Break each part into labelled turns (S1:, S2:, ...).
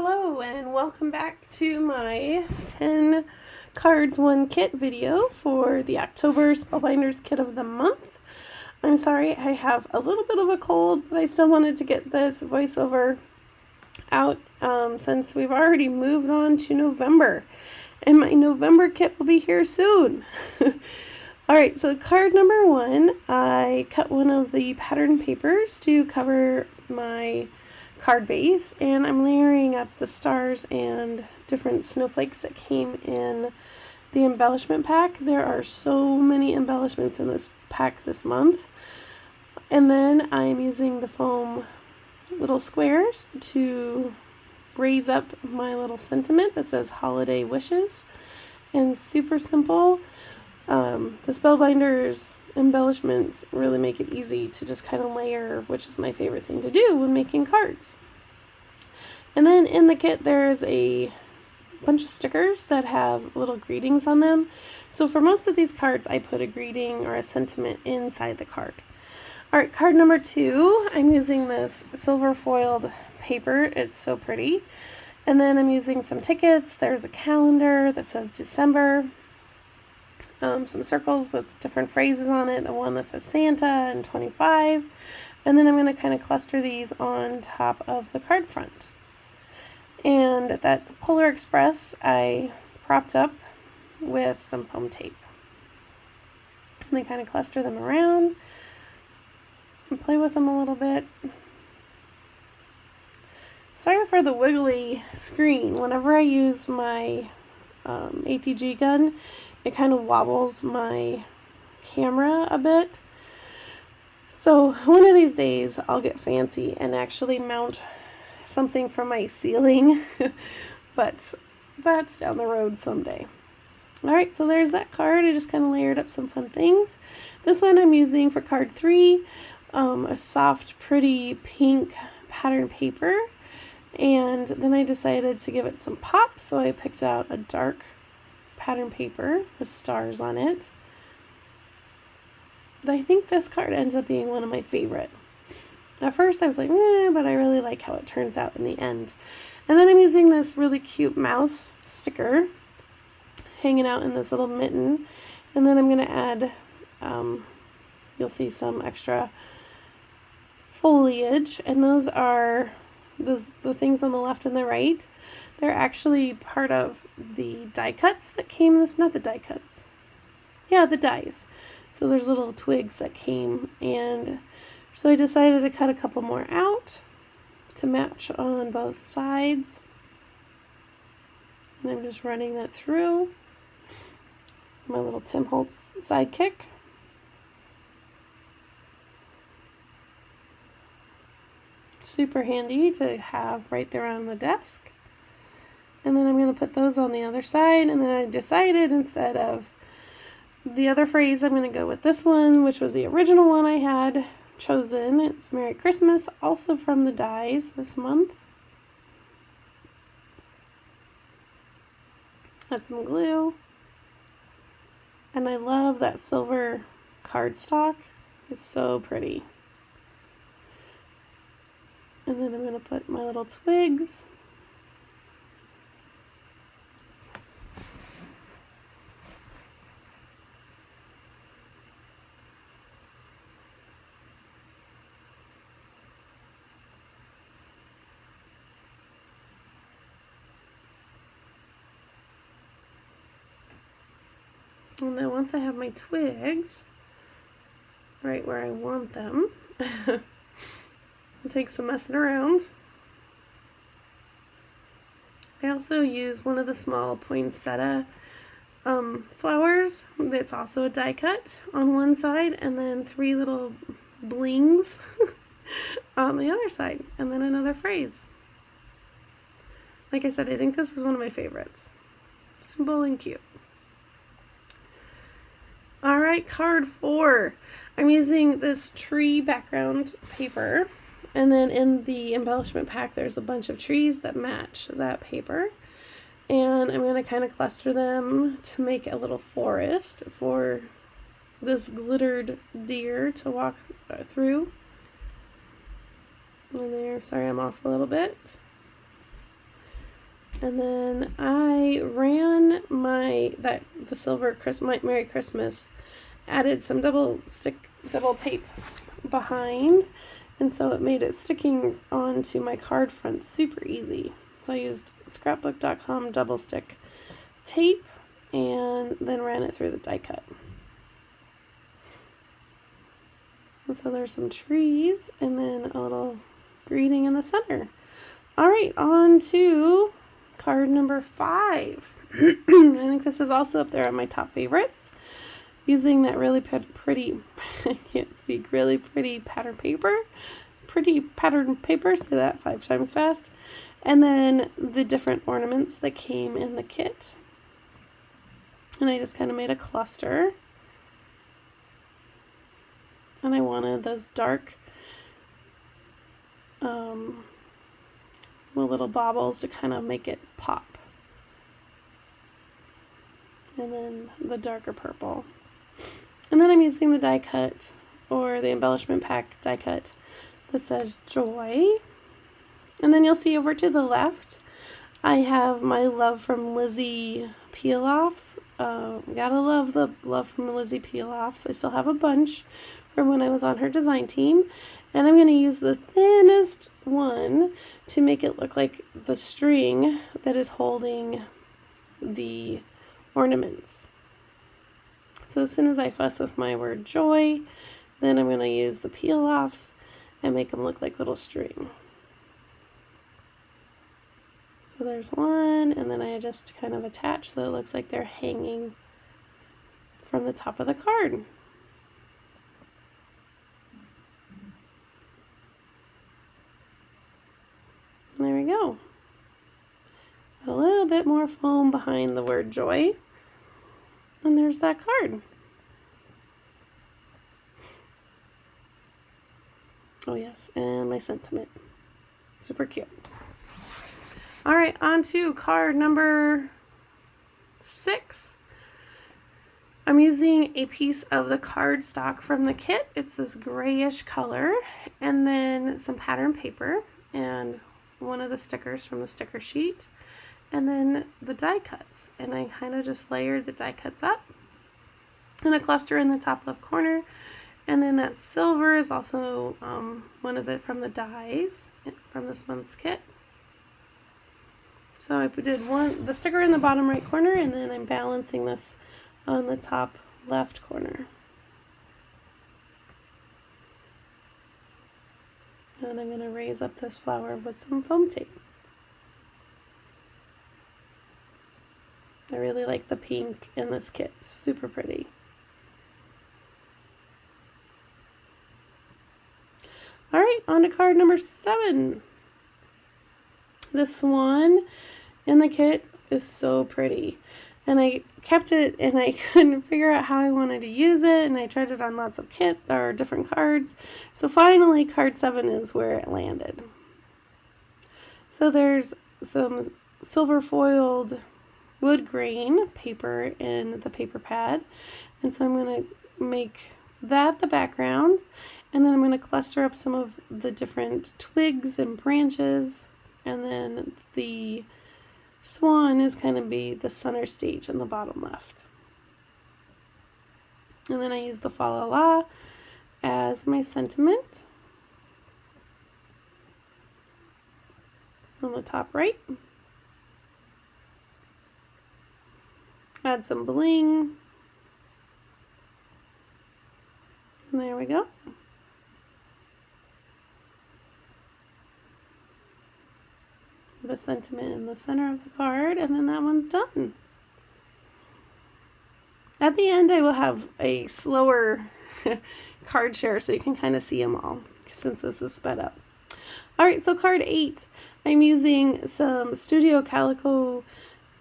S1: Hello and welcome back to my 10 cards 1 kit video for the October Spellbinders kit of the month. I'm sorry I have a little bit of a cold, but I still wanted to get this voiceover out since we've already moved on to November and my November kit will be here soon. Alright, so card number 1, I cut one of the pattern papers to cover my card base, and I'm layering up the stars and different snowflakes that came in the embellishment pack. There are so many embellishments in this pack this month. And then I'm using the foam little squares to raise up my little sentiment that says holiday wishes. And super simple. The Spellbinders embellishments really make it easy to just kind of layer, which is my favorite thing to do when making cards. And then in the kit there's a bunch of stickers that have little greetings on them. So for most of these cards I put a greeting or a sentiment inside the card. Alright, card number 2, I'm using this silver foiled paper. It's so pretty. And then I'm using some tickets. There's a calendar that says December. Some circles with different phrases on it, the one that says Santa and 25, and then I'm going to kind of cluster these on top of the card front. And that Polar Express I propped up with some foam tape. And I kind of cluster them around and play with them a little bit. Sorry for the wiggly screen. Whenever I use my ATG gun, it kind of wobbles my camera a bit. So one of these days I'll get fancy and actually mount something from my ceiling, but that's down the road someday. Alright, so there's that card. I just kind of layered up some fun things. This one I'm using for card 3, a soft, pretty pink pattern paper. And then I decided to give it some pop, so I picked out a dark pattern paper with stars on it. I think this card ends up being one of my favorite. At first I was like, but I really like how it turns out in the end. And then I'm using this really cute mouse sticker hanging out in this little mitten. And then I'm going to add, you'll see some extra foliage, and those are the things on the left and the right. They're actually part of the die cuts that came this, not the die cuts. Yeah, the dies. So there's little twigs that came, and so I decided to cut a couple more out to match on both sides. And I'm just running that through. My little Tim Holtz sidekick. Super handy to have right there on the desk. And then I'm going to put those on the other side, and then I decided instead of the other phrase I'm going to go with this one, which was the original one I had chosen. It's Merry Christmas, also from the dies this month. Add some glue. And I love that silver cardstock. It's so pretty. And then I'm going to put my little twigs. And then once I have my twigs right where I want them, it takes some messing around. I also use one of the small poinsettia flowers that's also a die cut on one side, and then 3 little blings on the other side, and then another phrase. Like I said, I think this is one of my favorites. Simple and cute. Alright, card 4. I'm using this tree background paper, and then in the embellishment pack there's a bunch of trees that match that paper, and I'm going to kind of cluster them to make a little forest for this glittered deer to walk through. And there, sorry I'm off a little bit. And then I ran the silver Merry Christmas, added some double tape behind, and so it made it sticking onto my card front super easy. So I used scrapbook.com double stick tape and then ran it through the die cut. And so there's some trees and then a little greeting in the center. All right, on to card number 5. I think this is also up there on my top favorites. Using that really pretty, I can't speak, really pretty pattern paper. Pretty pattern paper, say that 5 times fast. And then the different ornaments that came in the kit. And I just kind of made a cluster. And I wanted those dark little baubles to kind of make it pop. And then the darker purple. And then I'm using the die cut, or the embellishment pack die cut that says Joy. And then you'll see over to the left, I have my Love from Lizzie peel-offs. Gotta love the Love from Lizzie peel-offs. I still have a bunch from when I was on her design team. And I'm going to use the thinnest one to make it look like the string that is holding the ornaments. So as soon as I fuss with my word Joy, then I'm going to use the peel-offs and make them look like little string. So there's one, and then I just kind of attach so it looks like they're hanging from the top of the card. There we go. A little bit more foam behind the word Joy. And there's that card. Oh yes, and my sentiment. Super cute. All right, on to card number 6. I'm using a piece of the cardstock from the kit. It's this grayish color, and then some pattern paper, and one of the stickers from the sticker sheet, and then the die cuts. And I kind of just layered the die cuts up and a cluster in the top left corner. And then that silver is also one of the from the dies from this month's kit. So I did the sticker in the bottom right corner, and then I'm balancing this on the top left corner. And I'm going to raise up this flower with some foam tape. I really like the pink in this kit. It's super pretty. All right, on to card number 7. This one in the kit is so pretty. And I kept it, and I couldn't figure out how I wanted to use it, and I tried it on lots of different cards. So finally, card 7 is where it landed. So there's some silver foiled wood grain paper in the paper pad, and so I'm going to make that the background, and then I'm going to cluster up some of the different twigs and branches, and then the swan is going to be the center stage in the bottom left. And then I use the fa la la as my sentiment on the top right. Add some bling. And there we go. The sentiment in the center of the card, and then that one's done. At the end, I will have a slower card share so you can kind of see them all since this is sped up. All right, so card 8, I'm using some Studio Calico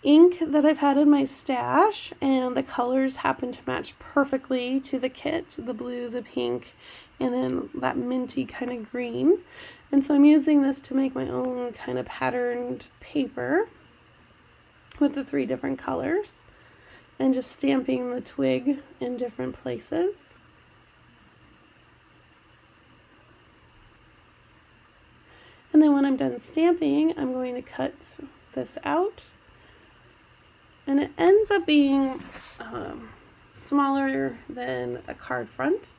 S1: ink that I've had in my stash, and the colors happen to match perfectly to the kit, the blue, the pink, and then that minty kind of green. And so I'm using this to make my own kind of patterned paper with the 3 different colors, and just stamping the twig in different places. And then when I'm done stamping, I'm going to cut this out. And it ends up being smaller than a card front.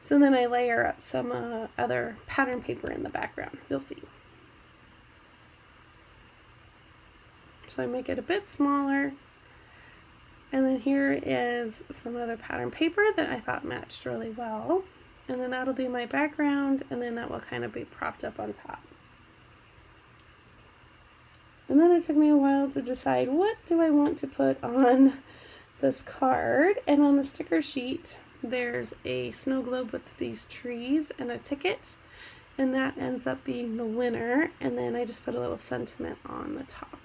S1: So then I layer up some other pattern paper in the background. You'll see. So I make it a bit smaller. And then here is some other pattern paper that I thought matched really well. And then that'll be my background, and then that will kind of be propped up on top. And then it took me a while to decide, what do I want to put on this card? And on the sticker sheet, there's a snow globe with these trees and a ticket, and that ends up being the winner. And then I just put a little sentiment on the top.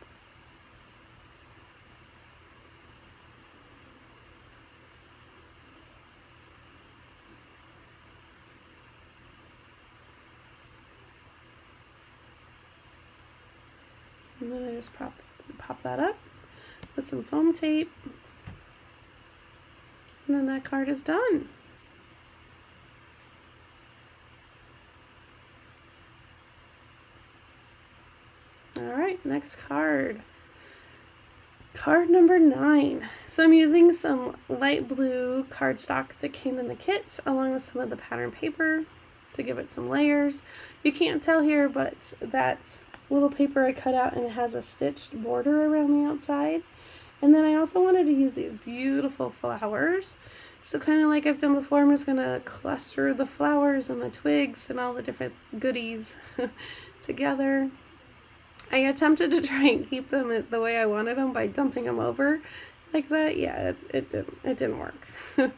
S1: And then I just pop that up with some foam tape. And then that card is done. All right, next card. Card number 9. So I'm using some light blue cardstock that came in the kit along with some of the pattern paper to give it some layers. You can't tell here, but that little paper I cut out, and it has a stitched border around the outside. And then I also wanted to use these beautiful flowers. So kind of like I've done before, I'm just going to cluster the flowers and the twigs and all the different goodies together. I attempted to try and keep them the way I wanted them by dumping them over like that. Yeah, it didn't work. So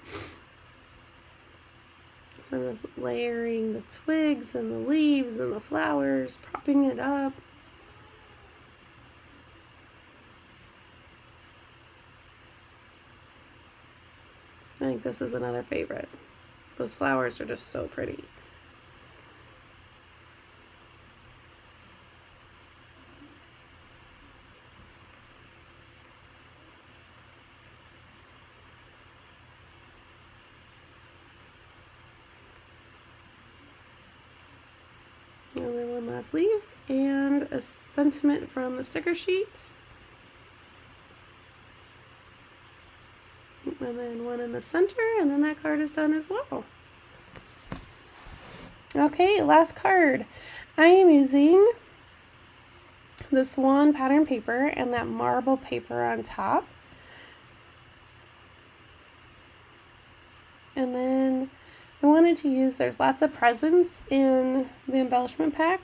S1: I'm just layering the twigs and the leaves and the flowers, propping it up. I think this is another favorite. Those flowers are just so pretty. And then one last leaf and a sentiment from the sticker sheet. And then one in the center, and then that card is done as well. Okay, last card. I am using the swan pattern paper and that marble paper on top. And then I wanted to use, there's lots of presents in the embellishment pack,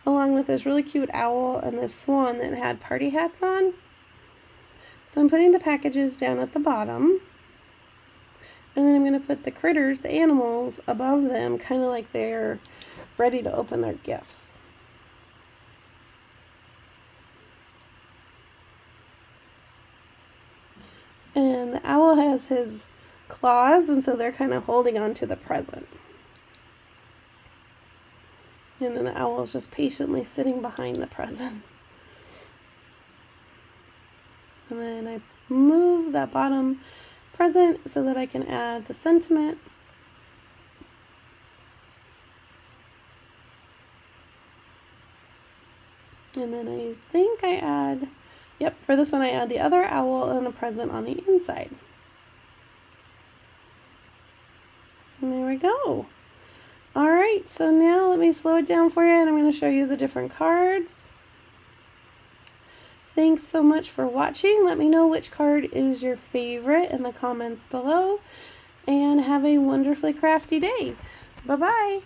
S1: along with this really cute owl and this swan that had party hats on. So I'm putting the packages down at the bottom, and then I'm going to put the critters, the animals, above them, kind of like they're ready to open their gifts. And the owl has his claws, and so they're kind of holding on to the present. And then the owl is just patiently sitting behind the presents. And then I move that bottom present so that I can add the sentiment. And then I think I add, yep, for this one I add the other owl and a present on the inside. And there we go. All right, so now let me slow it down for you, and I'm going to show you the different cards. Thanks so much for watching. Let me know which card is your favorite in the comments below, and have a wonderfully crafty day. Bye-bye.